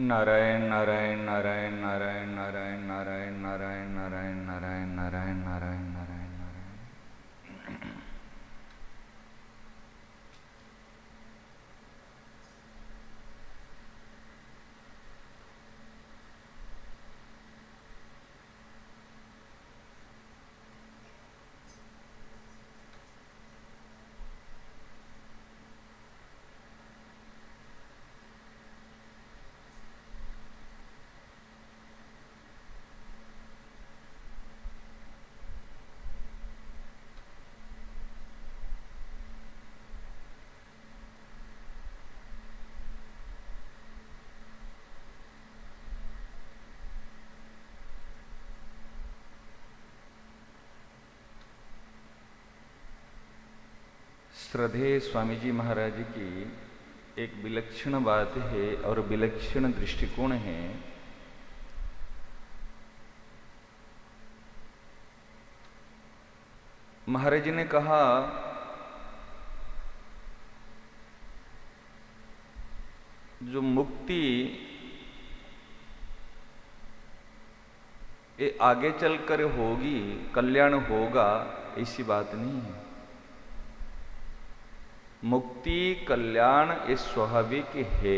नारायण नारायण नारायण नारायण नारायण नारायण नारायण नारायण नारायण नारायण नारायण नारायण नारायण। श्रद्धेय स्वामी जी महाराज की एक विलक्षण बात है और विलक्षण दृष्टिकोण है। महाराज जी ने कहा जो मुक्ति ये आगे चलकर होगी, कल्याण होगा, ऐसी बात नहीं है। मुक्ति कल्याण ये स्वाभाविक है।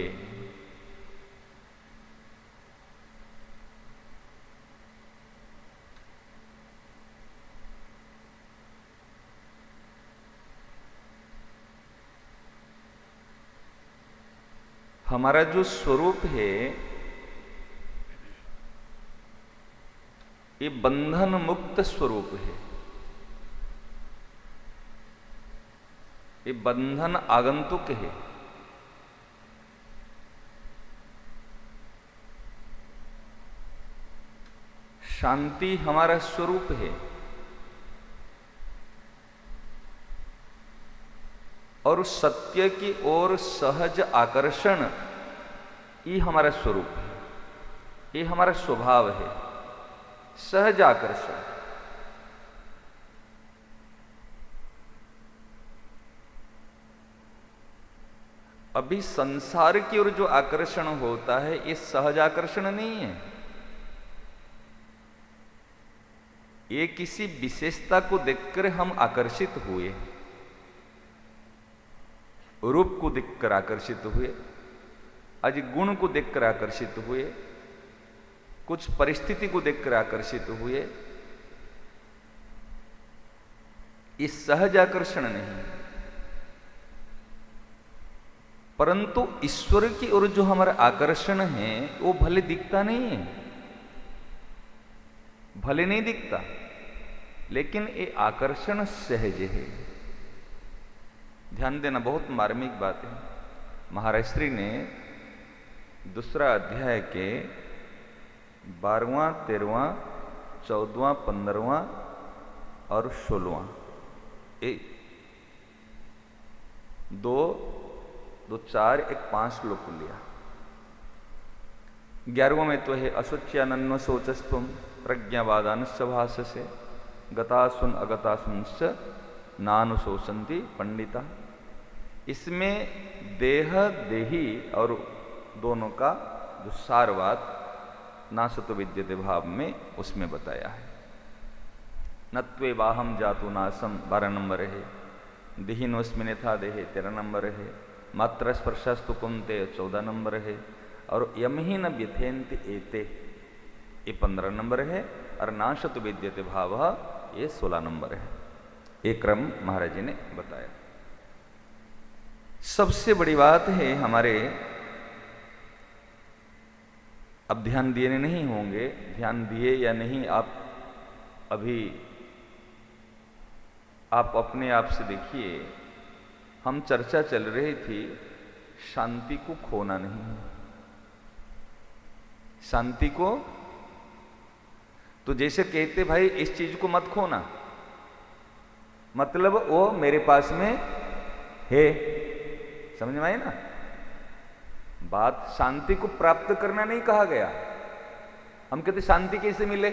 हमारा जो स्वरूप है ये बंधन मुक्त स्वरूप है। ये बंधन आगंतुक है। शांति हमारा स्वरूप है और सत्य की ओर सहज आकर्षण ये हमारा स्वरूप है, ये हमारा स्वभाव है, सहज आकर्षण। अभी संसार की ओर जो आकर्षण होता है ये सहज आकर्षण नहीं है। ये किसी विशेषता को देखकर हम आकर्षित हुए, रूप को देखकर आकर्षित हुए, आज गुण को देखकर आकर्षित हुए, कुछ परिस्थिति को देखकर आकर्षित हुए। ये सहज आकर्षण नहीं। परंतु ईश्वर की ओर जो हमारा आकर्षण है वो भले दिखता नहीं है, भले नहीं दिखता, लेकिन ये आकर्षण सहज है। ध्यान देना, बहुत मार्मिक बात है। महाराज श्री ने दूसरा अध्याय के 12वां, 13वां, 14वां, 15वां और 16वां दो 4 एक 5 श्लोक लिया। 11वां में तो है अशुच्यानन्व शोचस्त्वम प्रज्ञावादानुश्च भाषसे गतासुन अगतासुंश्च नानुशोचन्ति पंडिता। इसमें देह देही और दोनों का जो सारवाद नासतो विद्यते भाव में उसमें बताया है। नत्वे वाहम जातु नासम 12 नंबर है, दिहीनोस्मिन था देहे 13 नंबर है, मात्र स्पर्शस्तु कुंते 14 नंबर है, और यम ही न व्यथेन्ति एते ये 15 नंबर है, और नाशतु विद्यते भाव ये 16 नंबर है। ये क्रम महाराज जी ने बताया। सबसे बड़ी बात है हमारे, अब ध्यान दिए नहीं होंगे, ध्यान दिए या नहीं आप अभी आप अपने आप से देखिए। हम चर्चा चल रही थी शांति को खोना नहीं, शांति को तो जैसे कहते भाई इस चीज को मत खोना, मतलब वो मेरे पास में है। समझ में आई ना बात? शांति को प्राप्त करना नहीं कहा गया। हम कहते शांति कैसे मिले,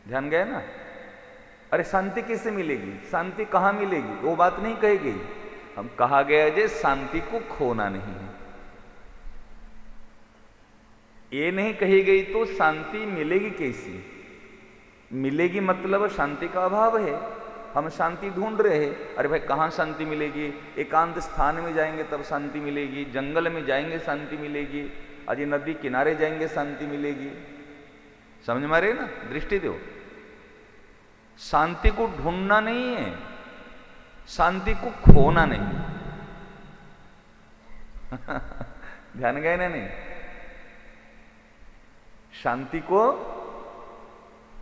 ध्यान गया ना? अरे शांति कैसे मिलेगी, शांति कहां मिलेगी, वो बात नहीं कही गई। हम कहा गया जे शांति को खोना नहीं है। ये नहीं कही गई तो शांति मिलेगी कैसी? मिलेगी मतलब शांति का अभाव है, हम शांति ढूंढ रहे हैं। अरे भाई कहाँ शांति मिलेगी? एकांत स्थान में जाएंगे तब शांति मिलेगी, जंगल में जाएंगे शांति मिलेगी, अजी नदी किनारे जाएंगे शांति मिलेगी। समझ में आ रही ना? दृष्टि दो। शांति को ढूंढना नहीं है, शांति को खोना नहीं। ध्यान गए ना? नहीं, शांति को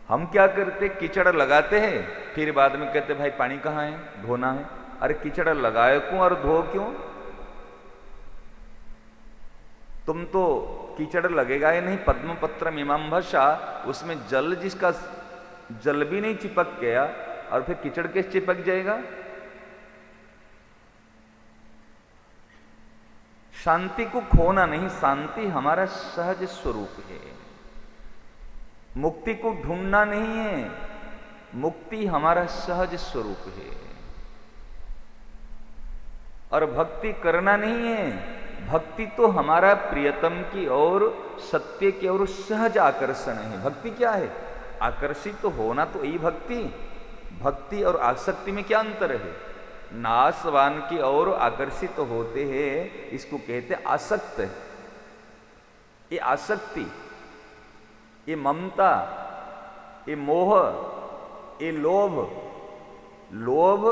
हम क्या करते, कीचड़ लगाते हैं, फिर बाद में कहते भाई पानी कहाँ है, धोना है। अरे कीचड़ लगाए क्यों और धो क्यों? तुम तो कीचड़ लगेगा ही नहीं, पद्म पत्र मीमांसा, उसमें जल जिसका जल भी नहीं चिपक गया और फिर कीचड़ कैसे चिपक जाएगा? शांति को खोना नहीं, शांति हमारा सहज स्वरूप है। मुक्ति को ढूंढना नहीं है, मुक्ति हमारा सहज स्वरूप है। और भक्ति करना नहीं है, भक्ति तो हमारा प्रियतम की ओर, सत्य की ओर सहज आकर्षण है। भक्ति क्या है? आकर्षित तो होना, तो यही भक्ति। भक्ति और आसक्ति में क्या अंतर है? नाशवान की ओर आकर्षित होते हैं, इसको कहते आसक्त। ये आसक्ति, ये ममता, ये मोह, ये लोभ, लोभ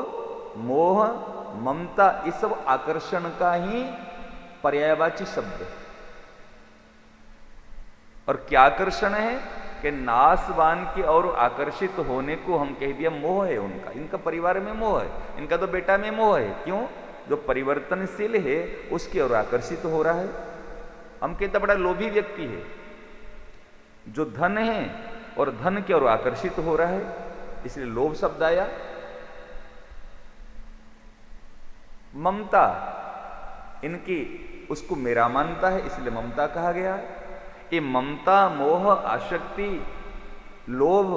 मोह ममता, ये सब आकर्षण का ही पर्यायवाची शब्द है। और क्या आकर्षण है कि नाशवान की ओर आकर्षित होने को हम कह दिया मोह है उनका। इनका परिवार में मोह है, इनका तो बेटा में मोह है। क्यों? जो परिवर्तनशील है उसकी ओर आकर्षित हो रहा है। हम कहते बड़ा लोभी व्यक्ति है, जो धन है और धन की ओर आकर्षित हो रहा है, इसलिए लोभ शब्द आया। ममता, इनकी उसको मेरा मानता है, इसलिए ममता कहा गया है। ये ममता, मोह, आसक्ति, लोभ,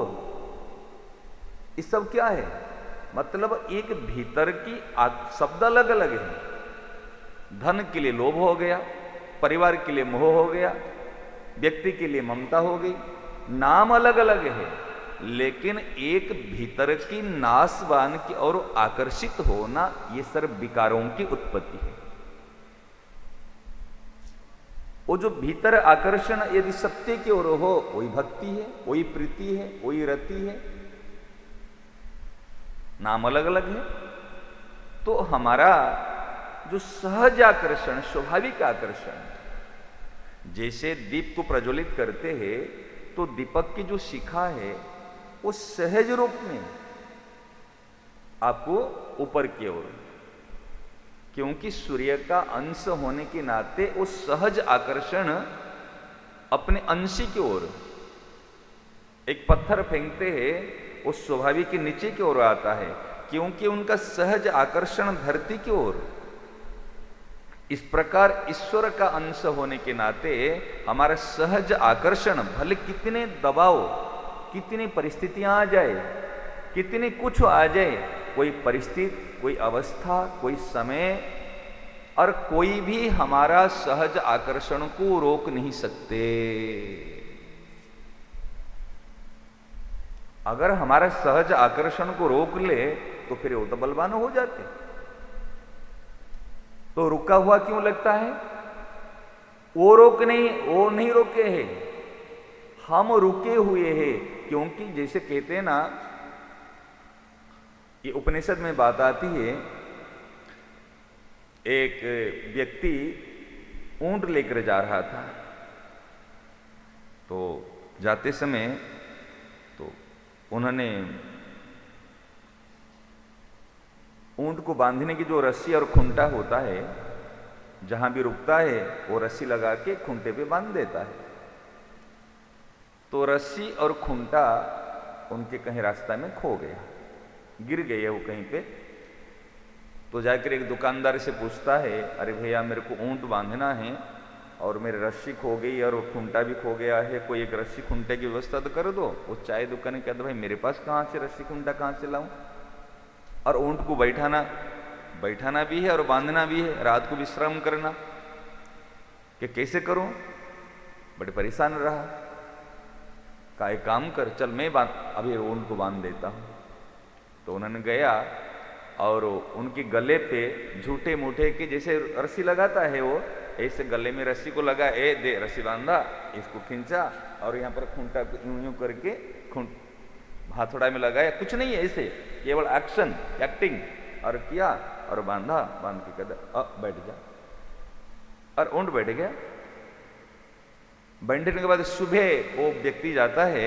ये सब क्या है? मतलब एक भीतर की शब्द अलग अलग है। धन के लिए लोभ हो गया, परिवार के लिए मोह हो गया, व्यक्ति के लिए ममता हो गई। नाम अलग अलग है, लेकिन एक भीतर की नाशवान की ओर आकर्षित होना, ये सर्व विकारों की उत्पत्ति है। वो जो भीतर आकर्षण यदि सत्य की ओर हो, वही भक्ति है, वही प्रीति है, वही रति है। नाम अलग अलग है। तो हमारा जो सहज आकर्षण, स्वाभाविक आकर्षण, जैसे दीप को प्रज्वलित करते हैं तो दीपक की जो शिखा है वो सहज रूप में आपको ऊपर की ओर, क्योंकि सूर्य का अंश होने के नाते वो सहज आकर्षण अपने अंशी की ओर। एक पत्थर फेंकते हैं, वो स्वाभाविक के नीचे की ओर आता है, क्योंकि उनका सहज आकर्षण धरती की ओर। इस प्रकार ईश्वर का अंश होने के नाते हमारा सहज आकर्षण, भले कितने दबाव, कितनी परिस्थितियां आ जाए, कितनी कुछ आ जाए, कोई परिस्थिति, कोई अवस्था, कोई समय और कोई भी हमारा सहज आकर्षण को रोक नहीं सकते। अगर हमारा सहज आकर्षण को रोक ले तो फिर वो तो बलवान हो जाते। तो रुका हुआ क्यों लगता है? वो नहीं रोके हैं, हम रुके हुए हैं। क्योंकि जैसे कहते हैं ना, ये उपनिषद में बात आती है, एक व्यक्ति ऊंट लेकर जा रहा था, तो जाते समय तो उन्होंने ऊंट को बांधने की जो रस्सी और खूंटा होता है, जहां भी रुकता है वो रस्सी लगा के खूंटे पे बांध देता है। तो रस्सी और खूंटा उनके कहीं रास्ता में खो गया, गिर गए वो कहीं पे। तो जाकर एक दुकानदार से पूछता है, अरे भैया मेरे को ऊंट बांधना है और मेरी रस्सी खो गई और वो खूंटा भी खो गया है, कोई एक रस्सी खूंटे की व्यवस्था तो कर दो। वो चाय दुकान कहता, भाई मेरे पास कहाँ से रस्सी खूंटा कहाँ से लाऊं? और ऊंट को बैठाना भी है और बांधना भी है, रात को विश्राम करना, कि कैसे करूं? बड़े परेशान रहा। का एक काम कर, चल मैं अभी ऊंट को बांध देता हूं। तो उन्होंने गया और उनके गले पे झूठे मूठे की जैसे रस्सी लगाता है वो, ऐसे गले में रस्सी को लगा, दे रस्सी बांधा, इसको खींचा और यहाँ पर खूंटा यूं यूं करके हाथोड़ा में लगाया, कुछ नहीं है ऐसे, केवल एक्शन एक्टिंग और किया और बांधा, बांध के कहता बैठ जा, और ऊंट बैठ गया। बैठने के बाद सुबह वो व्यक्ति जाता है,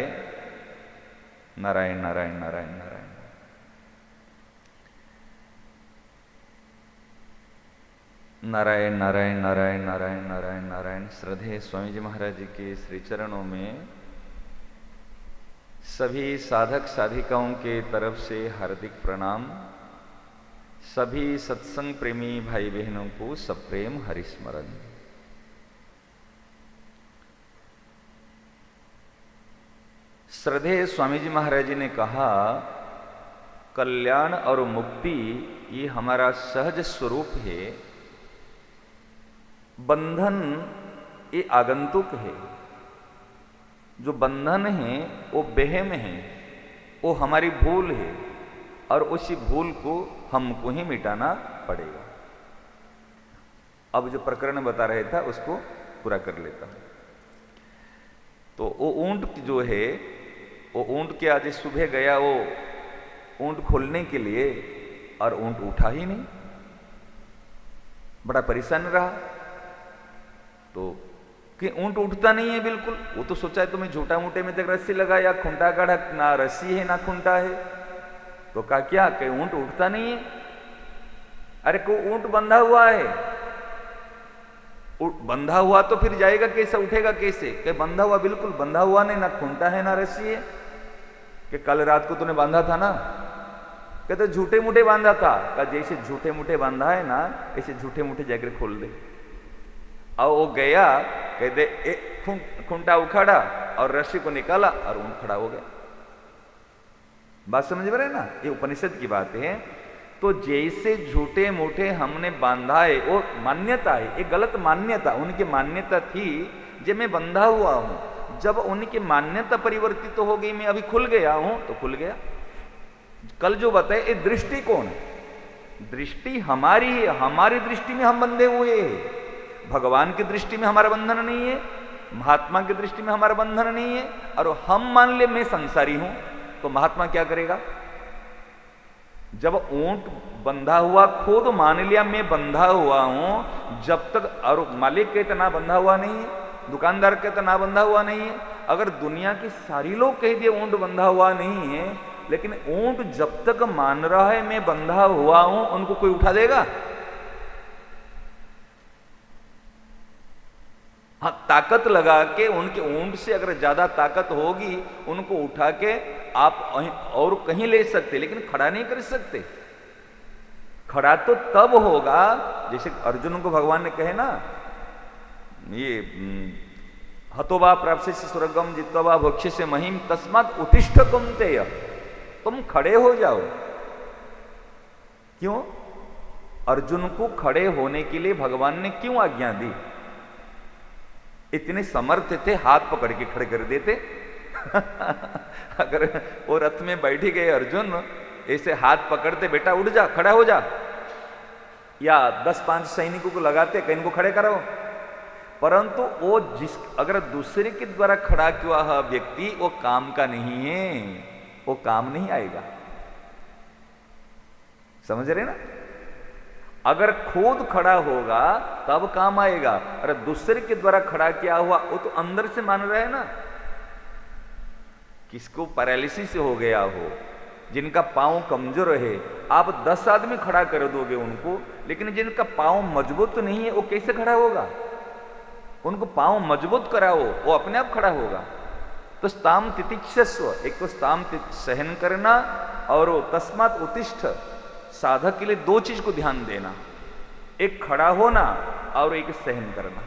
नारायण नारायण नारायण नारायण, नारायण नारायण नारायण नारायण नारायण नारायण। श्रद्धेय स्वामी जी महाराज जी के श्री चरणों में सभी साधक साधिकाओं के तरफ से हार्दिक प्रणाम। सभी सत्संग प्रेमी भाई बहनों को सप्रेम हरिस्मरण। श्रद्धेय स्वामी जी महाराज जी ने कहा, कल्याण और मुक्ति ये हमारा सहज स्वरूप है, बंधन ये आगंतुक है। जो बंधन है वो वहम है, वो हमारी भूल है, और उसी भूल को हमको ही मिटाना पड़ेगा। अब जो प्रकरण बता रहे था उसको पूरा कर लेता हूं। तो वो ऊंट जो है, वो ऊंट के आज सुबह गया वो ऊंट खोलने के लिए, और ऊंट उठा ही नहीं, बड़ा परेशान रहा। तो कि ऊंट उठता नहीं है बिल्कुल। वो तो सोचा है तुम्हें झूठा मूठे में तक रस्सी लगाया, खूंटा गाढ़ा, ना रस्सी है ना खूंटा है। तो कहा क्या कि ऊंट उठता नहीं है। अरे को ऊंट बंधा हुआ है, बंधा हुआ तो फिर जाएगा कैसे, उठेगा कैसे? कि बंधा हुआ, बिल्कुल बंधा हुआ नहीं, ना खूंटा है ना रस्सी है। कि कल रात को तूने बांधा था ना? कहते झूठे मूठे बांधा था। कहा जैसे झूठे मूठे बांधा है ना, ऐसे झूठे मूठे जाकर खोल दे। और वो गया, कहते खूंटा उखाड़ा और रस्सी को निकाला और ऊंट खड़ा हो गया। बात समझ में रहे ना, ये उपनिषद की बात है। तो जैसे झूठे मूठे हमने बांधा है, वो मान्यता है, ये गलत मान्यता। उनकी मान्यता थी जब मैं बंधा हुआ हूं, जब उनकी मान्यता परिवर्तित हो गई, मैं अभी खुल गया हूं, तो खुल गया। कल जो बताए ये दृष्टिकोण, दृष्टि हमारी है, हमारी दृष्टि में हम बंधे हुए हैं। भगवान की दृष्टि में हमारा बंधन नहीं है, महात्मा की दृष्टि में हमारा बंधन नहीं है। और हम मान ले मैं संसारी हूं, तो महात्मा क्या करेगा? जब ऊंट बंधा हुआ, खुद मान लिया मैं बंधा हुआ हूं, जब तक, और मालिक कहते ना बंधा हुआ नहीं है, दुकानदार कहते ना बंधा हुआ नहीं है। अगर दुनिया की सारी लोग कह दिए ऊंट बंधा हुआ नहीं है, लेकिन ऊंट जब तक मान रहा है मैं बंधा हुआ हूं, उनको कोई उठा देगा? हाँ, ताकत लगा के उनके ऊंट से अगर ज्यादा ताकत होगी, उनको उठा के आप और कहीं ले सकते, लेकिन खड़ा नहीं कर सकते। खड़ा तो तब होगा, जैसे अर्जुन को भगवान ने कहे ना, ये हतोवा प्राप्त से स्वर्गम जित्वा भक्ष्य से महिम तस्मात् उत्तिष्ठ कुंतेय, तुम खड़े हो जाओ। क्यों? अर्जुन को खड़े होने के लिए भगवान ने क्यों आज्ञा दी? इतने समर्थ थे, हाथ पकड़ के खड़े कर देते। अगर वो रथ में बैठी गए अर्जुन, ऐसे हाथ पकड़ते, बेटा उठ जा, खड़ा हो जा, या 10-5 सैनिकों को लगाते कि इनको खड़े करो। परंतु वो अगर दूसरे के द्वारा खड़ा किया हुआ व्यक्ति वो काम का नहीं है, वो काम नहीं आएगा। समझ रहे ना? अगर खुद खड़ा होगा तब काम आएगा। अरे दूसरे के द्वारा खड़ा किया हुआ, वो तो अंदर से मान रहे हैं ना। किसको पैरालिसिस हो गया हो, जिनका पांव कमजोर है, आप 10 आदमी खड़ा कर दोगे उनको, लेकिन जिनका पांव मजबूत नहीं है वो कैसे खड़ा होगा? उनको पांव मजबूत कराओ, वो अपने आप खड़ा होगा। तो स्ताम तितिक्षस्व, एक तो स्ताम सहन करना, और तस्मात् उत्तिष्ठ, साधक के लिए 2 चीज को ध्यान देना, एक खड़ा होना और एक सहन करना।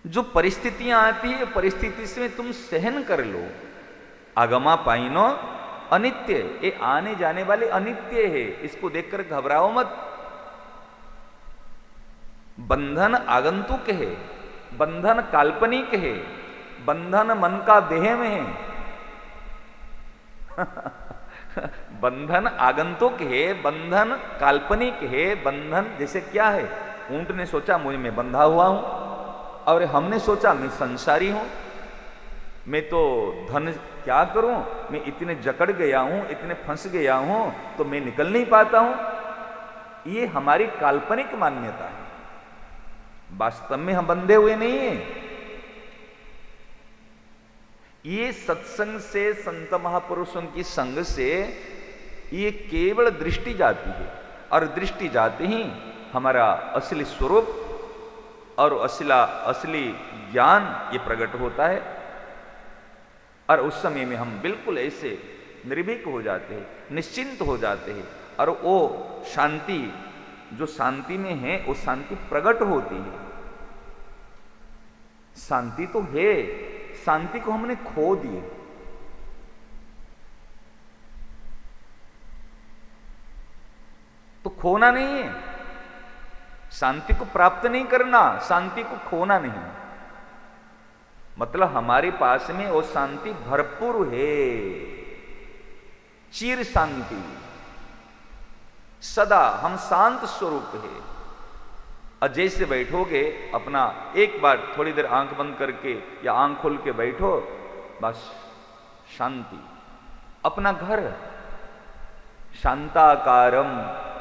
जो परिस्थितियां आती है, परिस्थिति से तुम सहन कर लो। आगमा पाइनो अनित्य, ये आने जाने वाले अनित्य है, इसको देखकर घबराओ मत। बंधन आगंतुक है, बंधन काल्पनिक है, बंधन मन का देह में है। बंधन आगंतुक है, बंधन काल्पनिक है। बंधन जैसे क्या है, ऊंट ने सोचा मुझे मैं बंधा हुआ हूं, और हमने सोचा मैं संसारी हूं, मैं तो धन क्या करूं, मैं इतने जकड़ गया हूं, इतने फंस गया हूं, तो मैं निकल नहीं पाता हूं। ये हमारी काल्पनिक मान्यता है, वास्तव में हम बंधे हुए नहीं हैं। ये सत्संग से, संत महापुरुषों की संग से ये केवल दृष्टि जाती है, और दृष्टि जाते ही हमारा असली स्वरूप और असली ज्ञान ये प्रकट होता है, और उस समय में हम बिल्कुल ऐसे निर्भीक हो जाते हैं, निश्चिंत हो जाते हैं, और वो शांति जो शांति में है वो शांति प्रकट होती है। शांति तो है, शांति को हमने खो दिए। तो खोना नहीं है, शांति को प्राप्त नहीं करना, शांति को खोना नहीं, मतलब हमारे पास में वो शांति भरपूर है, चिर शांति, सदा हम शांत स्वरूप है। और जैसे बैठोगे अपना एक बार थोड़ी देर आंख बंद करके या आंख खोल के बैठो, बस शांति, अपना घर शांताकारम,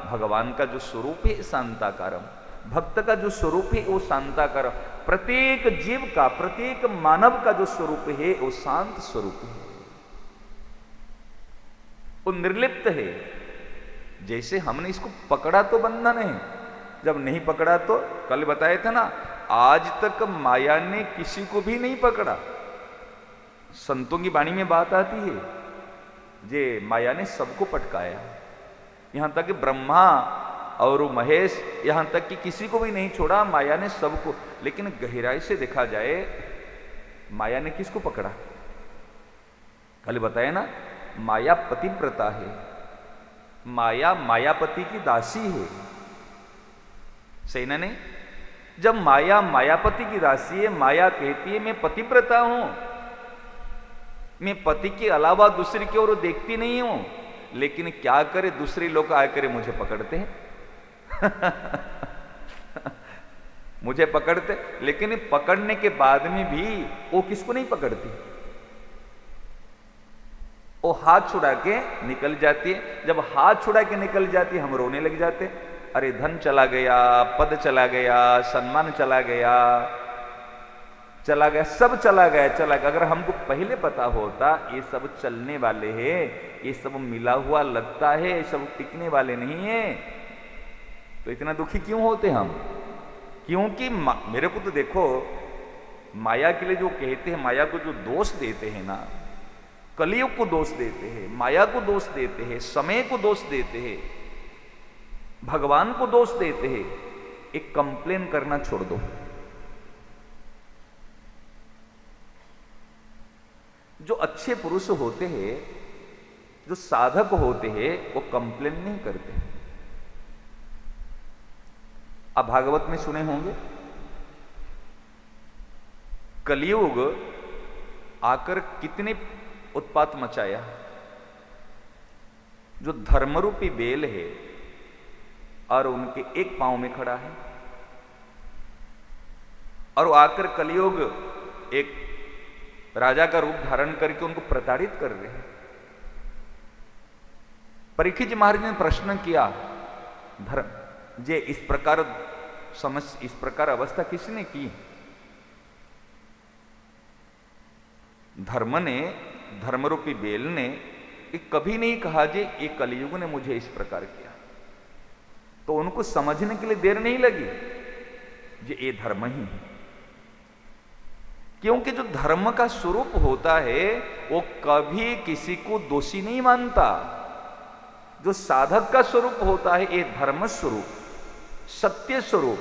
भगवान का जो स्वरूप है शांताकारम, भक्त का जो स्वरूप है वो शांताकारम, प्रत्येक जीव का, प्रत्येक मानव का जो स्वरूप है वो शांत स्वरूप है, वो निर्लिप्त है। जैसे हमने इसको पकड़ा तो बंधन है, जब नहीं पकड़ा तो, कल बताया था ना, आज तक माया ने किसी को भी नहीं पकड़ा। संतों की वाणी में बात आती है, जे माया ने सबको पटकाया, यहां तक कि ब्रह्मा और महेश, यहां तक कि किसी को भी नहीं छोड़ा, माया ने सबको। लेकिन गहराई से देखा जाए, माया ने किसको पकड़ा? कल बताया ना, माया पतिव्रता है, माया मायापति की दासी है, सही ना? नहीं, जब माया मायापति की दासी है, माया कहती है मैं पतिव्रता हूं, मैं पति के अलावा दूसरी की ओर देखती नहीं हूं, लेकिन क्या करे, दूसरे लोग आकर मुझे पकड़ते हैं। मुझे पकड़ते, लेकिन पकड़ने के बाद में भी वो किसको नहीं पकड़ती, वो हाथ छुड़ा के निकल जाती है। जब हाथ छुड़ा के निकल जाती है, हम रोने लग जाते, अरे धन चला गया, पद चला गया, सम्मान चला गया, सब चला गया। अगर हमको पहले पता होता ये सब चलने वाले हैं, ये सब मिला हुआ लगता है, ये सब टिकने वाले नहीं है, तो इतना दुखी क्यों होते हम? क्योंकि मेरे को तो देखो, माया के लिए जो कहते हैं, माया को जो दोष देते हैं ना, कलियुग को दोष देते हैं, माया को दोष देते हैं, समय को दोष देते हैं, भगवान को दोष देते हैं, एक कंप्लेन करना छोड़ दो। जो अच्छे पुरुष होते हैं, जो साधक होते हैं, वो कंप्लेन नहीं करते। आप भागवत में सुने होंगे, कलियुग आकर कितने उत्पात मचाया। जो धर्मरूपी बेल है और उनके एक पांव में खड़ा है, और वो आकर कलियुग एक राजा का रूप धारण करके उनको प्रताड़ित कर रहे हैं। परीक्षित जी महाराज ने प्रश्न किया, धर्म जे इस प्रकार अवस्था किसने की? धर्म ने, धर्मरूपी बेल ने कभी नहीं कहा जे ये कलियुग ने मुझे इस प्रकार किया। तो उनको समझने के लिए देर नहीं लगी जे ये धर्म ही है, क्योंकि जो धर्म का स्वरूप होता है वो कभी किसी को दोषी नहीं मानता। जो साधक का स्वरूप होता है ये धर्म स्वरूप, सत्य स्वरूप।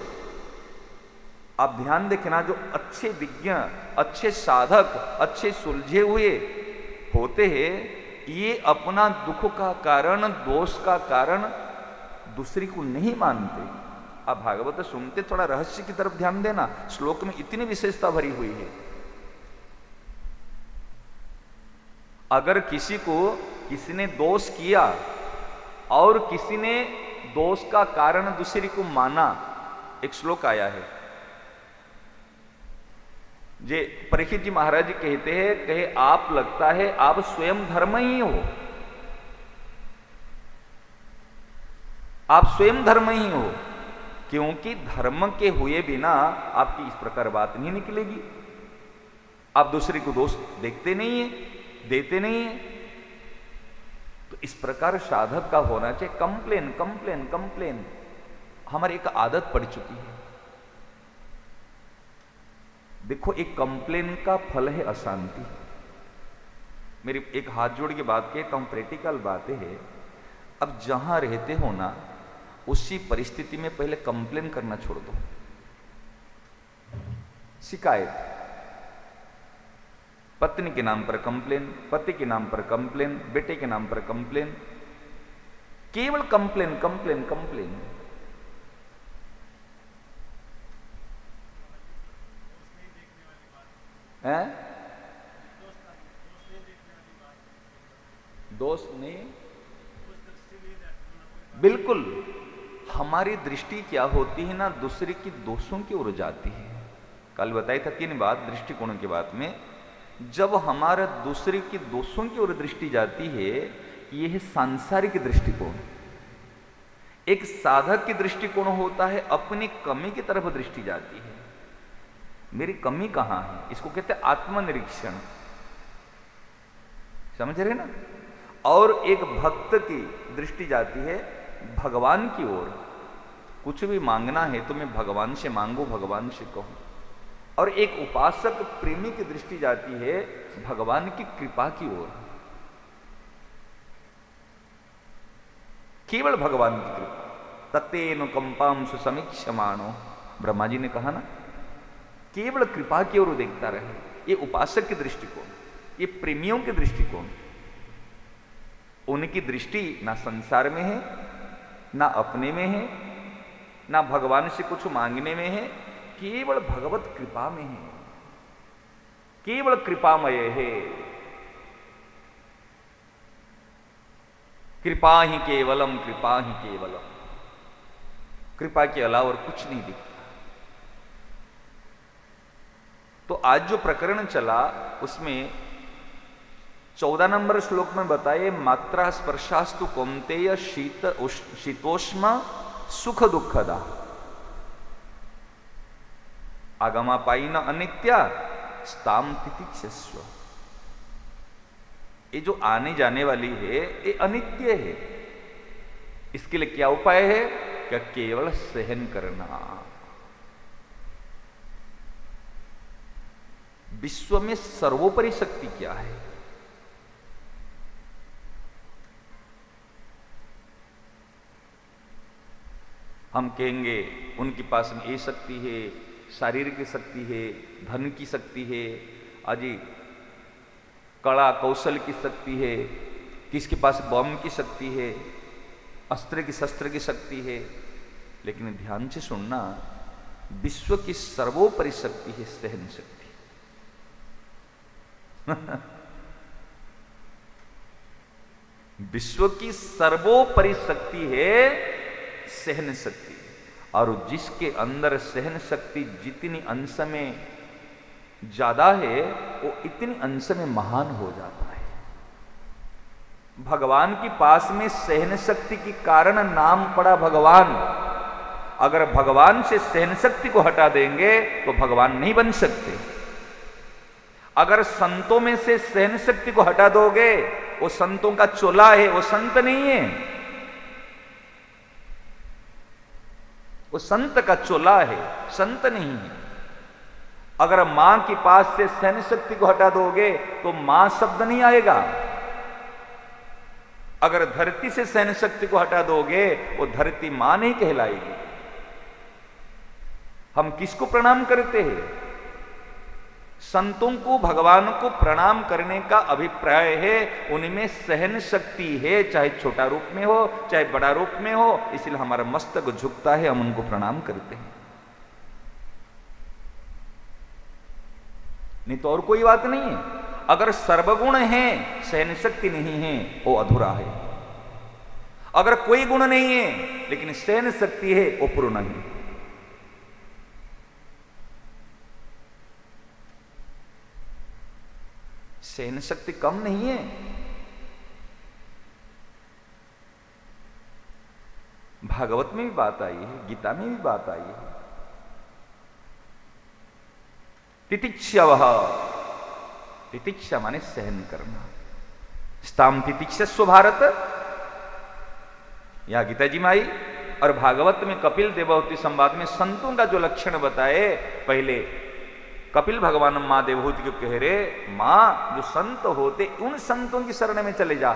आप ध्यान देखना, जो अच्छे विज्ञ, अच्छे साधक, अच्छे सुलझे हुए होते हैं, ये अपना दुख का कारण, दोष का कारण दूसरे को नहीं मानते, आप भागवत सुनते थोड़ा रहस्य की तरफ ध्यान देना, श्लोक में इतनी विशेषता भरी हुई है। अगर किसी ने दोष किया और किसी ने दोष का कारण दूसरे को माना, एक श्लोक आया है, जे परीक्षित जी महाराज जी कहते हैं, कहे आप लगता है आप स्वयं धर्म ही हो, आप स्वयं धर्म ही हो, क्योंकि धर्म के हुए बिना आपकी इस प्रकार बात नहीं निकलेगी। आप दूसरे को दोष देखते नहीं है, देते नहीं है। तो इस प्रकार साधक का होना चाहिए, कंप्लेन कंप्लेन कंप्लेन हमारी एक आदत पड़ चुकी है। देखो, एक कंप्लेन का फल है अशांति। मेरी एक हाथ जोड़ के बात कहता हूं, प्रैक्टिकल बातें है। अब जहां रहते हो ना, उसी परिस्थिति में पहले कंप्लेन करना छोड़ दो। शिकायत, पत्नी के नाम पर कंप्लेन, पति के नाम पर कंप्लेन, बेटे के नाम पर कंप्लेन, केवल कंप्लेन कंप्लेन कंप्लेन। है दोस्त नहीं, बिल्कुल। हमारी दृष्टि क्या होती है ना, दूसरे की दोषों की ओर जाती है। कल बताई था 3 बात दृष्टिकोण की बात में। जब हमारा दूसरे की दोषों की ओर दृष्टि जाती है, यह है सांसारिक दृष्टिकोण। एक साधक की दृष्टिकोण होता है अपनी कमी की तरफ दृष्टि जाती है, मेरी कमी कहां है, इसको कहते हैं आत्मनिरीक्षण। समझ रहे ना। और एक भक्त की दृष्टि जाती है भगवान की ओर। कुछ भी मांगना है तो मैं भगवान से मांगू, भगवान से कहूं। और एक उपासक प्रेमी की दृष्टि जाती है भगवान की कृपा की ओर, केवल भगवान की कृपा। तत्तेनुकंपां सुसमीक्षमाणो, ब्रह्मा जी ने कहा ना, केवल कृपा की ओर देखता रहे। ये उपासक की दृष्टिकोण, ये प्रेमियों की दृष्टिकोण। उनकी दृष्टि ना संसार में है, ना अपने में है, ना भगवान से कुछ मांगने में है, केवल भगवत कृपा में है, केवल कृपामय है। कृपा ही केवलम, कृपा ही केवलम। कृपा के अलावा और कुछ नहीं दिखता। तो आज जो प्रकरण चला उसमें 14 नंबर श्लोक में बताए, मात्रा स्पर्शास्तु कौन्तेय शीतोष्म सुख दुखदा आगमापायिन अनित्या स्ताम तितिक्षस्व। ये जो आने जाने वाली है ये अनित्य है। इसके लिए क्या उपाय है? क्या केवल सहन करना। विश्व में सर्वोपरि शक्ति क्या है? हम कहेंगे उनके पास में ये शक्ति है, शारीरिक शक्ति है, धन की शक्ति है, अजी कला कौशल की शक्ति है, किसके पास बम की शक्ति है, अस्त्र की शस्त्र की शक्ति है। लेकिन ध्यान से सुनना, विश्व की सर्वोपरि शक्ति है सहन शक्ति। विश्व की सर्वोपरि शक्ति है सहन शक्ति। और जिसके अंदर सहन शक्ति जितनी अंश में ज्यादा है, वो इतनी अंश में महान हो जाता है। भगवान के पास में सहन शक्ति के कारण नाम पड़ा भगवान। अगर भगवान से सहन शक्ति को हटा देंगे तो भगवान नहीं बन सकते। अगर संतों में से सहन शक्ति को हटा दोगे, वो संतों का चोला है, वो संत नहीं है। वो संत का चोला है, संत नहीं है। अगर मां के पास से सहन शक्ति को हटा दोगे तो मां शब्द नहीं आएगा। अगर धरती से सहन शक्ति को हटा दोगे, वो धरती मां नहीं कहलाएगी। हम किसको प्रणाम करते हैं? संतों को भगवान को प्रणाम करने का अभिप्राय है, उनमें सहन शक्ति है, चाहे छोटा रूप में हो चाहे बड़ा रूप में हो, इसलिए हमारा मस्तक झुकता है, हम उनको प्रणाम करते हैं। नहीं तो और कोई बात नहीं है। अगर सर्वगुण है सहन शक्ति नहीं है, वो अधूरा है। अगर कोई गुण नहीं है लेकिन सहन शक्ति है, वो पूर्ण है। सहन शक्ति कम नहीं है। भागवत में भी बात आई है, गीता में भी बात आई है। तितिक्षवः, तितिक्षा माने सहन करना। स्ताम तितिक्षस्व भारत, यहां गीता जी में आई। और भागवत में कपिल देवहूति संवाद में संतों का जो लक्षण बताए, पहले कपिल भगवान मां देवहूति को कह रहे, मां जो संत होते उन संतों की शरण में चले जा,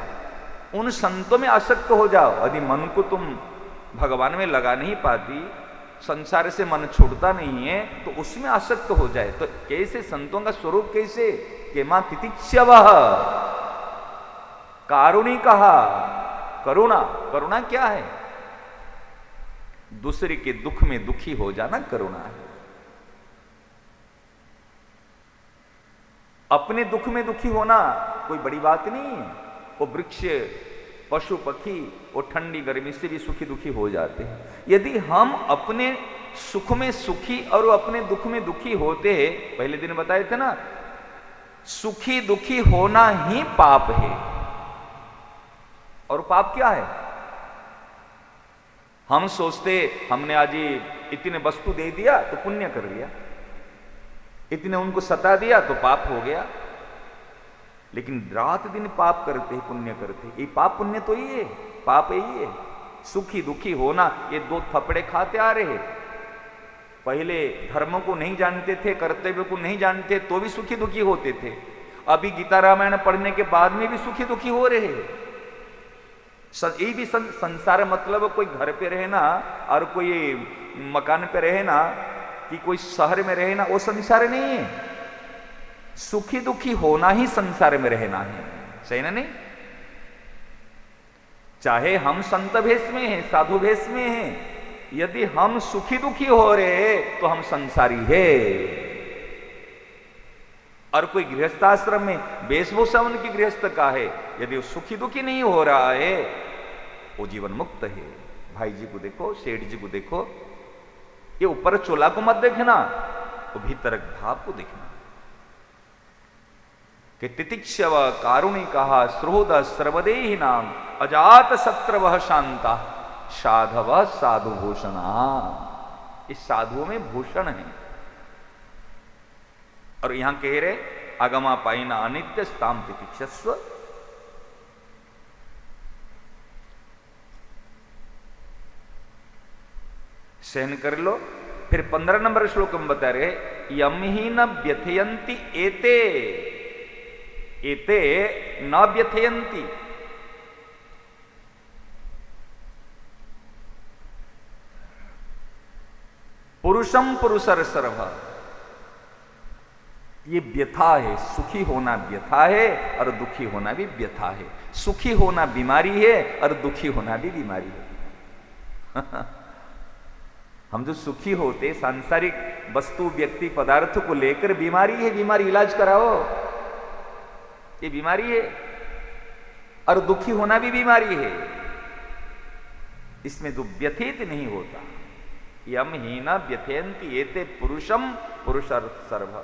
उन संतों में आसक्त हो जाओ। यदि मन को तुम भगवान में लगा नहीं पाती, संसार से मन छूटता नहीं है, तो उसमें आसक्त हो जाए। तो कैसे संतों का स्वरूप कैसे कि मां तितिक्षवः, कारुणी कहा, करुणा। करुणा क्या है? दूसरे के दुख में दुखी हो जाना करुणा है। अपने दुख में दुखी होना कोई बड़ी बात नहीं है। वो वृक्ष, पशु पक्षी वो ठंडी गर्मी से भी सुखी दुखी हो जाते हैं। यदि हम अपने सुख में सुखी और अपने दुख में दुखी होते हैं, पहले दिन बताए थे ना, सुखी दुखी होना ही पाप है। और पाप क्या है? हम सोचते हमने आज इतने वस्तु दे दिया तो पुण्य कर लिया, इतने उनको सता दिया तो पाप हो गया। लेकिन रात दिन पाप करते हैं, पुण्य करते हैं। ये पाप पुण्य तो ही है, पाप यही है। सुखी दुखी होना, ये दो थपड़े खाते आ रहे। पहले धर्म को नहीं जानते थे, कर्तव्य को नहीं जानते, तो भी सुखी दुखी होते थे। अभी गीता रामायण पढ़ने के बाद में भी सुखी दुखी हो रहे हैं। ये भी संसार मतलब कोई घर पे रहे ना और कोई मकान पे रहे ना कि कोई शहर में रहे ना, वो संसार नहीं है। सुखी दुखी होना ही संसार में रहना है, सही ना? नहीं, चाहे हम संत भेष में हैं, साधु भेष में हैं, यदि हम सुखी दुखी हो रहे हैं तो हम संसारी है। और कोई गृहस्थाश्रम में वेशभूषा उनकी गृहस्थ का है, यदि वो सुखी दुखी नहीं हो रहा है, वो जीवन मुक्त है। भाई जी को देखो, सेठ जी को देखो, ये ऊपर चोला को मत देखना, वो भीतर भाव को देखना। कि तितिक्षव कारुणी कहा श्रोध सर्वदेहि नाम अजात शत्रवः शांता साधव साधु भूषणा। इस साधुओं में भूषण है। और यहां कह रहे अगमा पाइना अनित्य स्ताम तितिक्षस्व। सहन कर लो। फिर 15 नंबर श्लोक में बता रहे यम ही न व्यथयंती एते, एते न व्यथयंती। पुरुषम पुरुषर सर्व, ये व्यथा है। सुखी होना व्यथा है और दुखी होना भी व्यथा है। सुखी होना बीमारी है और दुखी होना भी बीमारी है। हम जो सुखी होते सांसारिक वस्तु व्यक्ति पदार्थ को लेकर बीमारी है, बीमारी इलाज कराओ, ये बीमारी है। और दुखी होना भी बीमारी है। इसमें जो व्यथित नहीं होता, यम ही न व्यथयंती एते पुरुषम पुरुषर सर्व।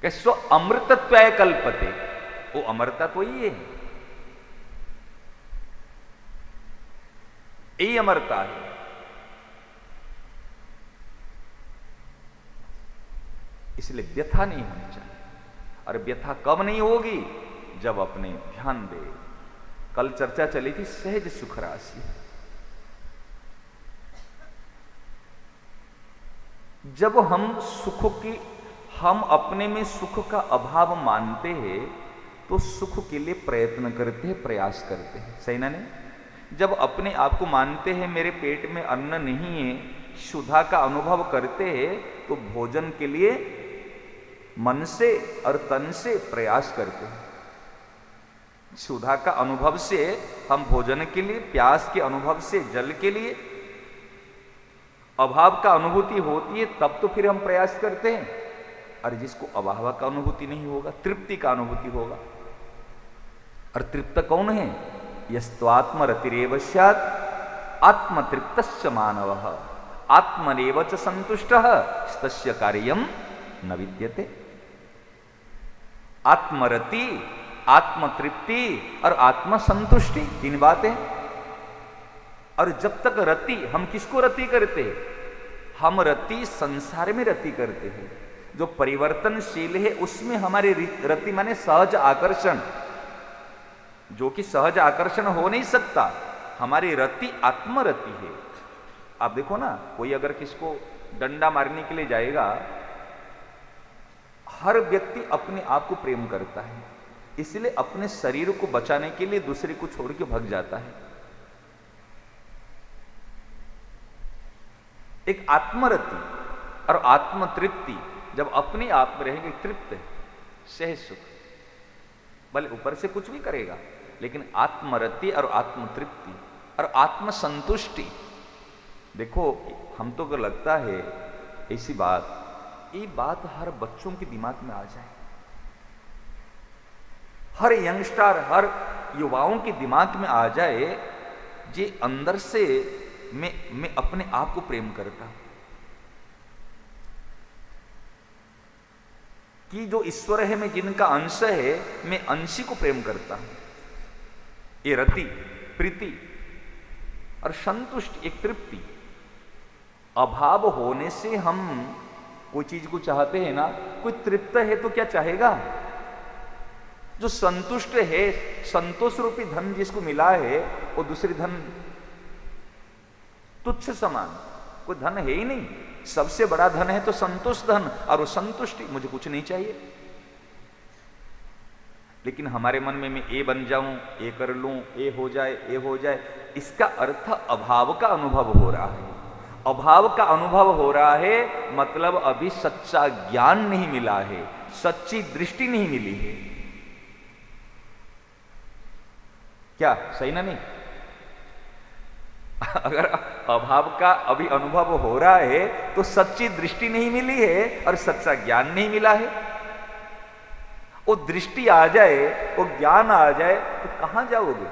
स्व अमृतत्वाय कल्पते, वो अमृता तो ही है, यही अमरता है। इसलिए व्यथा नहीं होनी चाहिए। और व्यथा कब नहीं होगी? जब अपने ध्यान दे। कल चर्चा चली थी सहज सुख राशि। जब हम अपने में सुख का अभाव मानते हैं तो सुख के लिए प्रयत्न करते हैं, प्रयास करते हैं, सही ना? नहीं, जब अपने आप को मानते हैं मेरे पेट में अन्न नहीं है, क्षुधा का अनुभव करते हैं तो भोजन के लिए मन से और तन से प्रयास करते हैं। क्षुधा का अनुभव से हम भोजन के लिए, प्यास के अनुभव से जल के लिए, अभाव का अनुभूति होती है तब तो फिर हम प्रयास करते हैं। और जिसको अभाव का अनुभूति नहीं होगा, तृप्ति का अनुभूति होगा। और तृप्त कौन है? यस्त्वात्मरतिरेव स्यात् आत्मतृप्तश्च मानवः आत्मनेव च संतुष्टः तस्य कार्यं न विद्यते। आत्मरति, आत्मतृप्ति और आत्मसंतुष्टि, तीन बातें। और जब तक रति, हम किसको रति करते हैं? हम रति संसार में रति करते हैं। जो परिवर्तनशील है उसमें हमारी रति माने सहज आकर्षण, जो कि सहज आकर्षण हो नहीं सकता। हमारी रति आत्मरति है। आप देखो ना, कोई अगर किसको डंडा मारने के लिए जाएगा, हर व्यक्ति अपने आप को प्रेम करता है, इसलिए अपने शरीर को बचाने के लिए दूसरे को छोड़ के भाग जाता है। एक आत्मरति और आत्मतृप्ति, जब अपने आप में रहेंगे तृप्त, सहज सुख, भले ऊपर से कुछ भी करेगा, लेकिन आत्मरति और आत्मतृप्ति और आत्मसंतुष्टि। देखो, हम तो अगर लगता है ऐसी बात, ये बात हर बच्चों के दिमाग में आ जाए, हर यंगस्टर, हर युवाओं के दिमाग में आ जाए, जे अंदर से मैं अपने आप को प्रेम करता हूं, कि जो ईश्वर है, मैं जिनका अंश है, मैं अंशी को प्रेम करता हूं। ये रति, प्रीति और संतुष्टि, एक तृप्ति। अभाव होने से हम कोई चीज को चाहते हैं ना, कोई तृप्त है तो क्या चाहेगा? जो संतुष्ट है, संतोष रूपी धन जिसको मिला है, वो दूसरी धन तुच्छ समान, कोई धन है ही नहीं। सबसे बड़ा धन है तो संतोष धन, और वो संतुष्टि, मुझे कुछ नहीं चाहिए। लेकिन हमारे मन में मैं ये बन जाऊं, ये कर लूं, ये हो जाए, ये हो जाए, इसका अर्थ अभाव का अनुभव हो रहा है। अभाव का अनुभव हो रहा है मतलब अभी सच्चा ज्ञान नहीं मिला है, सच्ची दृष्टि नहीं मिली है। क्या सही ना? नहीं। अगर अभाव का अभी अनुभव हो रहा है तो सच्ची दृष्टि नहीं मिली है और सच्चा ज्ञान नहीं मिला है। वो दृष्टि आ जाए, वो ज्ञान आ जाए तो कहां जाओगे?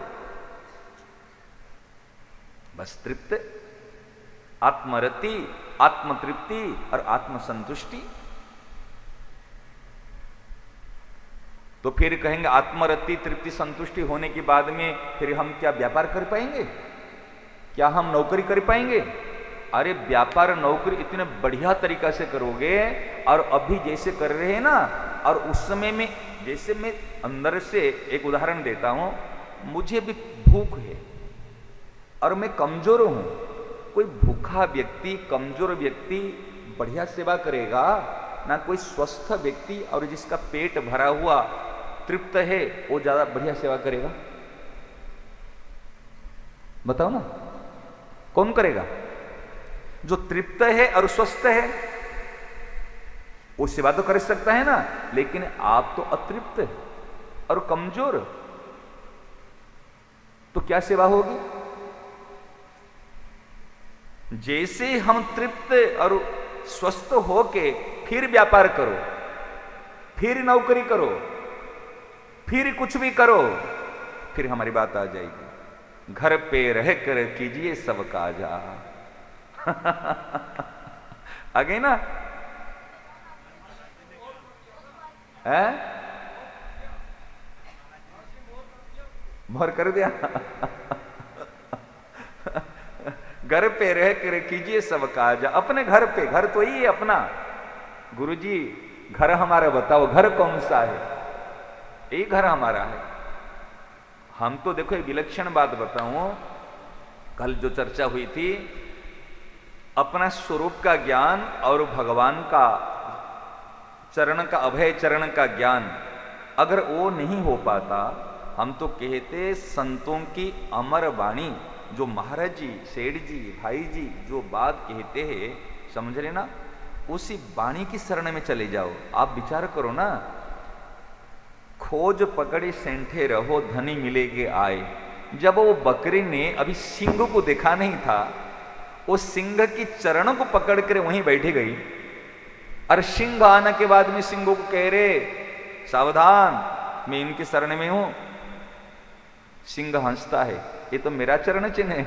बस तृप्त, आत्मरति, आत्मतृप्ति और आत्मसंतुष्टि। तो फिर कहेंगे आत्मरति, तृप्ति, संतुष्टि होने के बाद में फिर हम क्या व्यापार कर पाएंगे? क्या हम नौकरी कर पाएंगे? अरे व्यापार नौकरी इतने बढ़िया तरीका से करोगे, और अभी जैसे कर रहे हैं ना, और उस समय में जैसे मैं अंदर से एक उदाहरण देता हूं, मुझे भी भूख है और मैं कमजोर हूं। कोई भूखा व्यक्ति, कमजोर व्यक्ति बढ़िया सेवा करेगा ना, कोई स्वस्थ व्यक्ति और जिसका पेट भरा हुआ तृप्त है वो ज्यादा बढ़िया सेवा करेगा? बताओ ना, कौन करेगा? जो तृप्त है और स्वस्थ है वो सेवा तो कर सकता है ना, लेकिन आप तो अतृप्त और कमजोर, तो क्या सेवा होगी? जैसे हम तृप्त और स्वस्थ होके फिर व्यापार करो, फिर नौकरी करो, फिर कुछ भी करो, फिर हमारी बात आ जाएगी, घर पे रह कर कीजिए सब काजा। आ गई ना? है? मोहर कर दिया। घर पे रह कर कीजिए सब काजा। अपने घर पे, घर तो ही है अपना। गुरुजी घर हमारा बताओ, घर कौन सा है? यही घर हमारा है। हम तो देखो एक विलक्षण बात बताऊं, कल जो चर्चा हुई थी, अपना स्वरूप का ज्ञान और भगवान का चरण का, अभय चरण का ज्ञान अगर वो नहीं हो पाता, हम तो कहते संतों की अमर वाणी जो महाराज जी, सेठ जी, भाई जी जो बात कहते हैं, समझ रहे ना, उसी वाणी की शरण में चले जाओ। आप विचार करो ना, खोज पकड़ी सेंठे रहो धनी मिलेगे आए। जब वो बकरी ने अभी सिंह को देखा नहीं था, वो सिंह की चरणों को पकड़ कर वहीं बैठी गई, और सिंह आने के बाद में सिंह को कह रहे सावधान, मैं इनकी शरण में हूं। सिंह हंसता है, ये तो मेरा चरण चिन्ह है।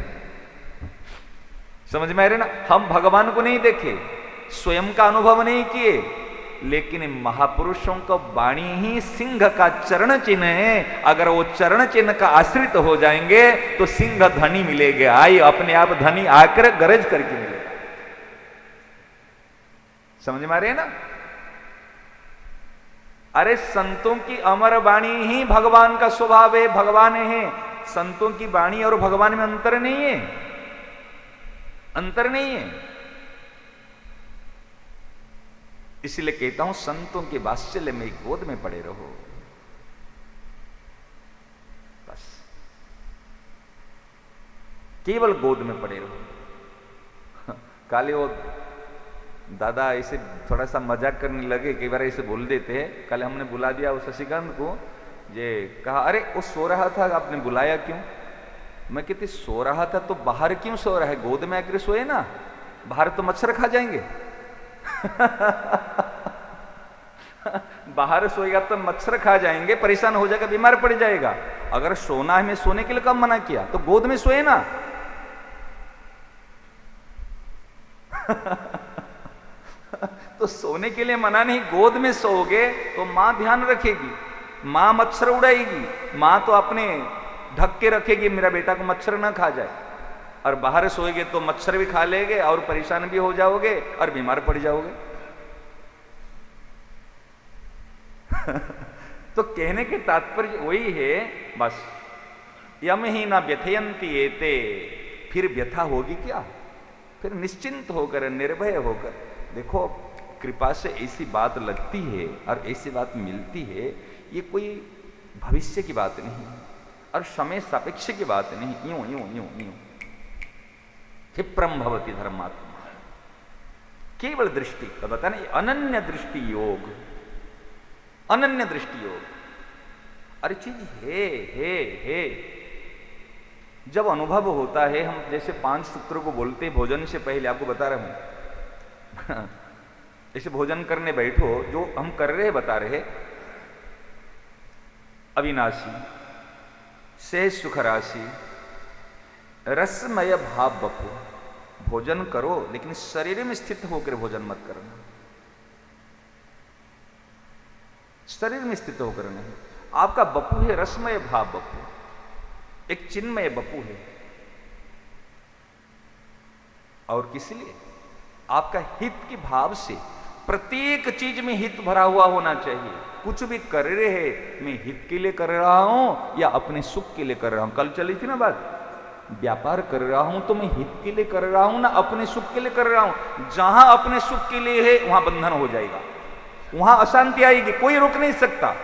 समझ में आ रहे ना, हम भगवान को नहीं देखे, स्वयं का अनुभव नहीं किए, लेकिन महापुरुषों का वाणी ही सिंह का चरण चिन्ह है। अगर वो चरण चिन्ह का आश्रित हो जाएंगे तो सिंह धनी मिलेंगे, आए अपने आप धनी आकर गरज करके मिलेगा। समझ में आ रहे हैं ना। अरे संतों की अमर वाणी ही भगवान का स्वभाव है, भगवान है। संतों की वाणी और भगवान में अंतर नहीं है, अंतर नहीं है। इसलिए कहता हूं संतों के वात्सल्य में गोद में पड़े रहो, बस केवल गोद में पड़े रहो। काले वो दादा ऐसे थोड़ा सा मजाक करने लगे, कई बार ऐसे बोल देते हैं। कल हमने बुला दिया उस शशिकांत को, ये कहा अरे वो सो रहा था, आपने बुलाया क्यों? मैं कहती सो रहा था तो बाहर क्यों सो रहा है, गोद में आकर सोए ना, बाहर तो मच्छर खा जाएंगे। बाहर सोएगा तो मच्छर खा जाएंगे, परेशान हो जाएगा, बीमार पड़ जाएगा। अगर सोना है, मैं सोने के लिए कब मना किया, तो गोद में सोए ना। तो सोने के लिए मना नहीं, गोद में सोओगे तो मां ध्यान रखेगी, मां मच्छर उड़ाएगी, मां तो अपने ढक के रखेगी मेरा बेटा को मच्छर ना खा जाए। और बाहर सोएगे तो मच्छर भी खा लेंगे और परेशान भी हो जाओगे और बीमार पड़ जाओगे। तो कहने के तात्पर्य वही है, बस यम ही ना व्यथयंती एते, फिर व्यथा होगी क्या, फिर निश्चिंत होकर निर्भय होकर। देखो कृपा से ऐसी बात लगती है और ऐसी बात मिलती है, ये कोई भविष्य की बात नहीं और समय सापेक्ष की बात नहीं। यूं यूं यूं यूं क्षिप्रम भवति धर्मात्मा, केवल दृष्टि का बता नहीं, अनन्य दृष्टि योग, अनन्य दृष्टि योग। अरे चीज है। जब अनुभव होता है, हम जैसे 5 सूत्रों को बोलते हैं भोजन से पहले, आपको बता रहा हूं। ऐसे भोजन करने बैठो, जो हम कर रहे बता रहे, अविनाशी सहज सुख राशि रसमय भाव बपू। भोजन करो लेकिन शरीर में स्थित होकर भोजन मत करना, शरीर में स्थित होकर नहीं। आपका बपू है रसमय भाव बपू, एक चिन्मय बपू है। और किस लिए? आपका हित के भाव से, प्रत्येक चीज में हित भरा हुआ होना चाहिए। कुछ भी कर रहे हैं, मैं हित के लिए कर रहा हूं या अपने सुख के लिए कर रहा हूं। कल चली थी ना बात, व्यापार कर रहा हूं तो मैं हित के लिए कर रहा हूं ना अपने सुख के लिए कर रहा हूं। जहां अपने सुख के लिए है वहां बंधन हो जाएगा, वहां अशांति आएगी, कोई रोक नहीं सकता।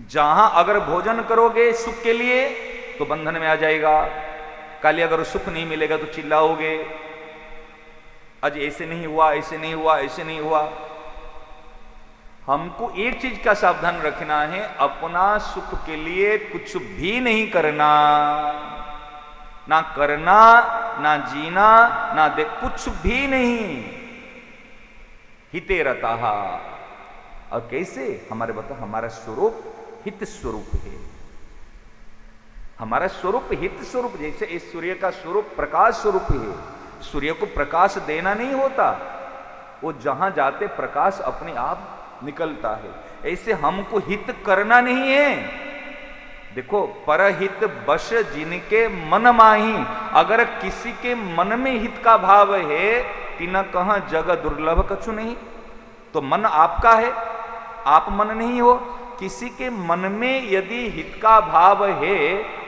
जहां अगर भोजन करोगे सुख के लिए तो बंधन में आ जाएगा। कल अगर सुख नहीं मिलेगा तो चिल्लाओगे, आज ऐसे नहीं हुआ, ऐसे नहीं हुआ, ऐसे नहीं हुआ। हमको एक चीज का सावधान रखना है, अपना सुख के लिए कुछ भी नहीं करना, ना करना, ना जीना, ना दे, कुछ भी नहीं। हिते रता। और कैसे? हमारे बता, हमारा स्वरूप हित स्वरूप है। हमारा स्वरूप हित स्वरूप, जैसे इस सूर्य का स्वरूप प्रकाश स्वरूप है। सूर्य को प्रकाश देना नहीं होता, वो जहां जाते प्रकाश अपने आप निकलता है। ऐसे हमको हित करना नहीं है। देखो, परहित बश जिनके मन माही। अगर किसी के मन में हित का भाव है, तिन कहां जग दुर्लभ कछु नहीं। तो मन आपका है, आप मन नहीं हो। किसी के मन में यदि हित का भाव है,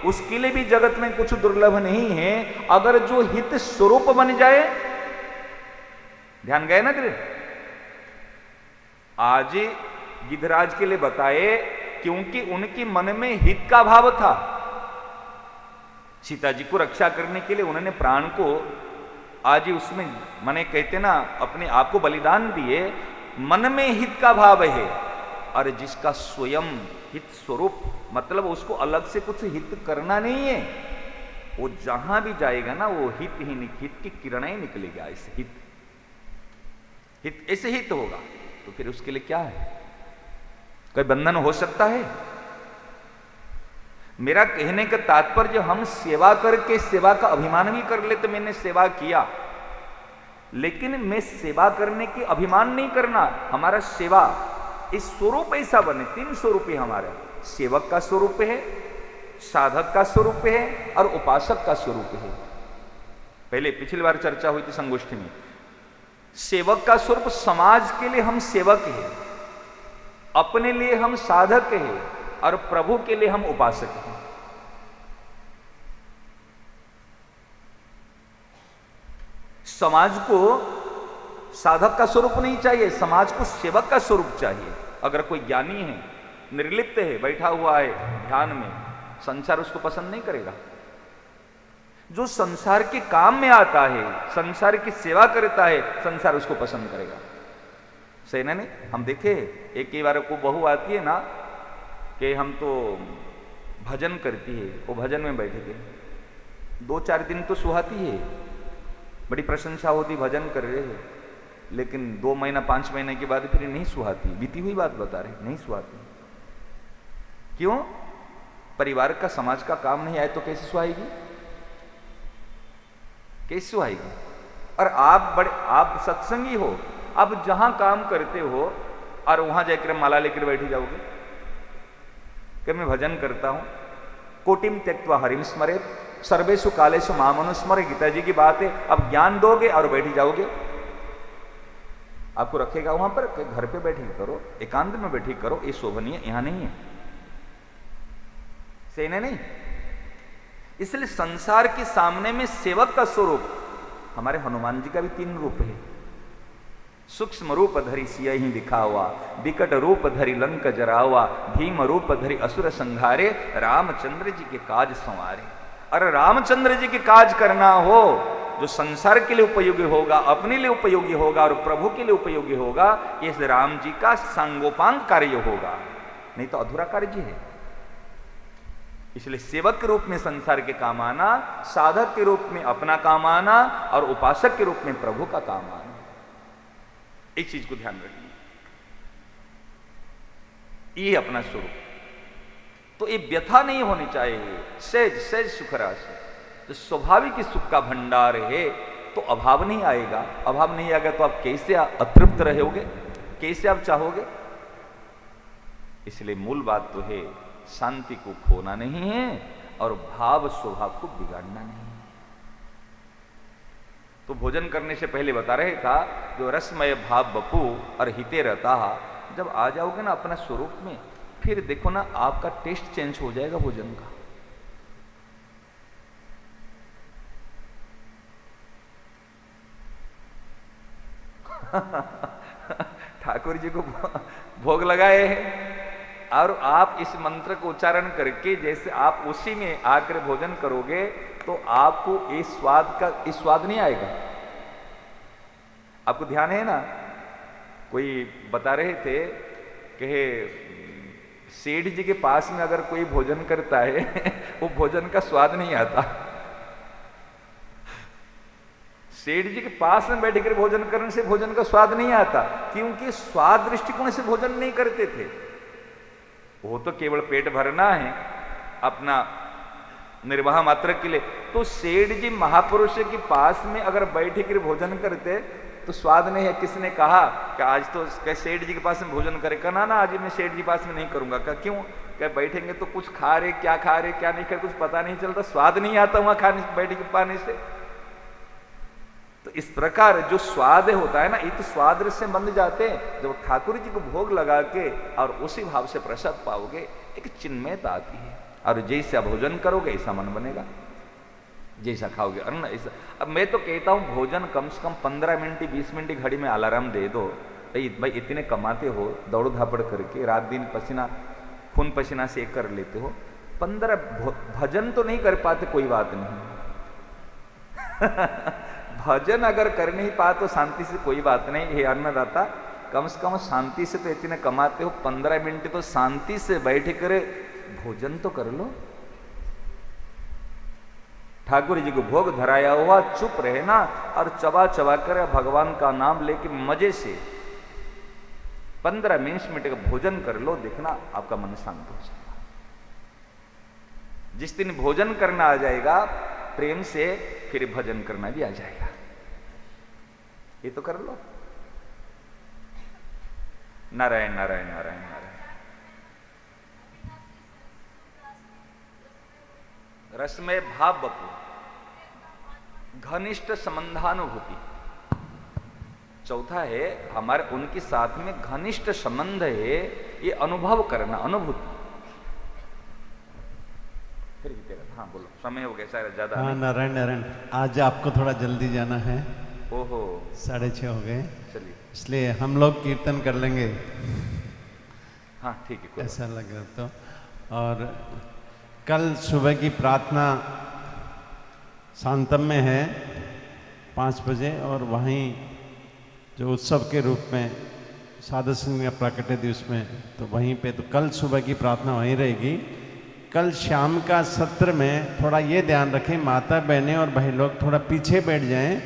उसके लिए भी जगत में कुछ दुर्लभ नहीं है। अगर जो हित स्वरूप बन जाए, ध्यान गए ना तेरे? आज गिद्धराज के लिए बताए, क्योंकि उनके मन में हित का भाव था। सीता जी को रक्षा करने के लिए उन्होंने प्राण को आज ही उसमें माने कहते ना अपने आप को बलिदान दिए। मन में हित का भाव है और जिसका स्वयं हित स्वरूप मतलब उसको अलग से कुछ हित करना नहीं है, वो जहां भी जाएगा ना वो हित ही हित की किरणें ही निकलेगा। ऐसे हित हित ऐसे हित होगा तो फिर उसके लिए क्या है, कोई बंधन हो सकता है? मेरा कहने का तात्पर्य हम सेवा करके सेवा का अभिमान भी कर ले तो मैंने सेवा किया, लेकिन मैं सेवा करने की अभिमान नहीं करना। हमारा सेवा इस स्वरूप ऐसा बने, तीन स्वरूप है हमारा, सेवक का स्वरूप है, साधक का स्वरूप है और उपासक का स्वरूप है। पहले पिछली बार चर्चा हुई थी संगोष्ठी में, सेवक का स्वरूप समाज के लिए हम सेवक हैं, अपने लिए हम साधक हैं और प्रभु के लिए हम उपासक हैं। समाज को साधक का स्वरूप नहीं चाहिए, समाज को सेवक का स्वरूप चाहिए। अगर कोई ज्ञानी है, निर्लिप्त है, बैठा हुआ है ध्यान में, संसार उसको पसंद नहीं करेगा। जो संसार के काम में आता है, संसार की सेवा करता है, संसार उसको पसंद करेगा। सही ना? नहीं हम देखे एक ही बार को बहू आती है ना कि हम तो भजन करती है, वो भजन में बैठे थे, 2-4 दिन तो सुहाती है, बड़ी प्रशंसा होती, भजन कर रहे हैं, लेकिन 2 महीना 5 महीने के बाद फिर नहीं सुहाती। बीती हुई बात बता रहे, नहीं सुहाती। क्यों? परिवार का समाज का काम नहीं आए तो कैसे सुहाएगी, कैसे सुहाएगी? और आप सत्संगी हो, अब जहां काम करते हो और वहां जाकर माला लेकर बैठी जाओगे कि मैं भजन करता हूं, कोटिम त्यक्त्वा हरिम स्मरेत सर्वेषु कालेषु माम अनुस्मरे, गीता जी की बात है। अब ज्ञान दोगे और बैठी जाओगे, आपको रखेगा वहां पर कि घर पे बैठी करो, एकांत में बैठी करो, ये शोभनीय यहां नहीं है। सही नहीं? इसलिए संसार के सामने में सेवक का स्वरूप, हमारे हनुमान जी का भी 3 रूप है। सूक्ष्म रूप धरी सिया ही दिखा हुआ, विकट रूप धरी लंक जरावा, भीम रूप धरी असुर संहारे, रामचंद्र जी के काज संवारे। अरे रामचंद्र जी के काज करना हो जो संसार के लिए उपयोगी होगा, अपने लिए उपयोगी होगा और प्रभु के लिए उपयोगी होगा, इस राम जी का सांगोपांग कार्य होगा, नहीं तो अधूरा कार्य है। इसलिए सेवक के रूप में संसार के काम आना, साधक के रूप में अपना काम आना और उपासक के रूप में प्रभु का काम आना, एक चीज को ध्यान रखिए, ये अपना स्वरूप। तो ये व्यथा नहीं होनी चाहिए, सहज सहज सुख राशि। तो स्वाभाविक सुख का भंडार है तो अभाव नहीं आएगा। अभाव नहीं आएगा तो आप कैसे अतृप्त रहोगे, कैसे आप चाहोगे? इसलिए मूल बात तो है शांति को खोना नहीं है और भाव स्वभाव को बिगाड़ना नहीं है। तो भोजन करने से पहले बता रहे था जो रसमय भाव बपू और हिते रहता, जब आ जाओगे ना अपना स्वरूप में, फिर देखो ना आपका टेस्ट चेंज हो जाएगा भोजन का। ठाकुर जी को भोग लगाए हैं और आप इस मंत्र को उच्चारण करके जैसे आप उसी में आकर भोजन करोगे तो आपको इस स्वाद नहीं आएगा। आपको ध्यान है ना, कोई बता रहे थे कि सेठ जी के पास में अगर कोई भोजन करता है वो भोजन का स्वाद नहीं आता। सेठ जी के पास में बैठ कर भोजन करने से भोजन का स्वाद नहीं आता, क्योंकि स्वाद दृष्टिकोण से भोजन नहीं करते थे। वो तो केवल पेट भरना है अपना निर्वाह मात्र के लिए। तो सेठ जी महापुरुष के पास में अगर बैठ कर भोजन करते तो स्वाद नहीं है। किसने कहा कि आज तो सेठ जी के पास में भोजन करे? कहना ना आज मैं सेठ जी पास में नहीं करूंगा। क्या क्यों? क्या बैठेंगे तो कुछ खा रहे, क्या खा रहे क्या नहीं खा रहे कुछ पता नहीं चलता, स्वाद नहीं आता वहां खाने बैठ के पाने से। तो इस प्रकार जो स्वाद होता है ना, ये तो स्वाद से बंध जाते हैं जब ठाकुर जी को भोग लगा के और उसी भाव से प्रसाद पाओगे, एक चिन्मयता आती है। और जैसा भोजन करोगे ऐसा मन बनेगा, जैसा खाओगे अन्न ऐसा। अब मैं तो कहता हूं भोजन कम से कम 15 मिनट 20 मिनट घड़ी में अलार्म दे दो। भाई इतने कमाते हो, दौड़ धापड़ करके रात दिन पसीना खून पसीना से कर लेते हो, 15 भजन तो नहीं कर पाते, कोई बात नहीं। भजन अगर कर नहीं पाए तो शांति से कोई बात नहीं। हे अन्नदाता, कम से कम शांति से तो इतने कमाते हो, 15 मिनट तो शांति से बैठ कर भोजन तो कर लो। ठाकुर जी को भोग धराया हुआ चुप रहना और चबा चबा कर भगवान का नाम लेके मजे से 15-20 मिनट का भोजन कर लो, देखना आपका मन शांत हो जाएगा। जिस दिन भोजन करना आ जाएगा प्रेम से, फिर भजन करना भी आ जाएगा। ये तो कर लो। नारायण नारायण नारायण नारायण। रसमय भाव बपू, घनिष्ठ संबंधानुभूति। चौथा है हमारे उनके साथ में घनिष्ठ संबंध है, ये अनुभव करना, अनुभूति। फिर भी तेरा, हाँ बोलो, समय हो गया शायद ज्यादा। हाँ नारायण नारायण, आज आपको थोड़ा जल्दी जाना है। ओहो, 6:30 हो गए, चलिए इसलिए हम लोग कीर्तन कर लेंगे। हाँ ठीक है, ऐसा लग रहा तो। और कल सुबह की प्रार्थना शांतम में है 5 बजे, और वहीं जो उत्सव के रूप में साधु सिंह का प्राकट्य दिवस में, तो वहीं पे तो कल सुबह की प्रार्थना वहीं रहेगी। कल शाम का सत्र में थोड़ा ये ध्यान रखें, माता बहनें और भाई लोग थोड़ा पीछे बैठ जाएं।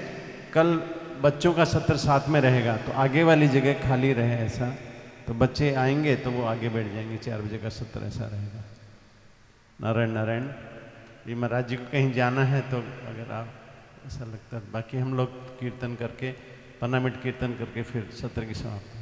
कल बच्चों का सत्र साथ में रहेगा, तो आगे वाली जगह खाली रहे, ऐसा तो बच्चे आएंगे तो वो आगे बैठ जाएंगे। 4 बजे का सत्र ऐसा रहेगा। नारायण नारायण। ये महाराज जी को कहीं जाना है तो अगर आप ऐसा लगता है, बाकी हम लोग कीर्तन करके 15 मिनट कीर्तन करके फिर सत्र की समाप्ति।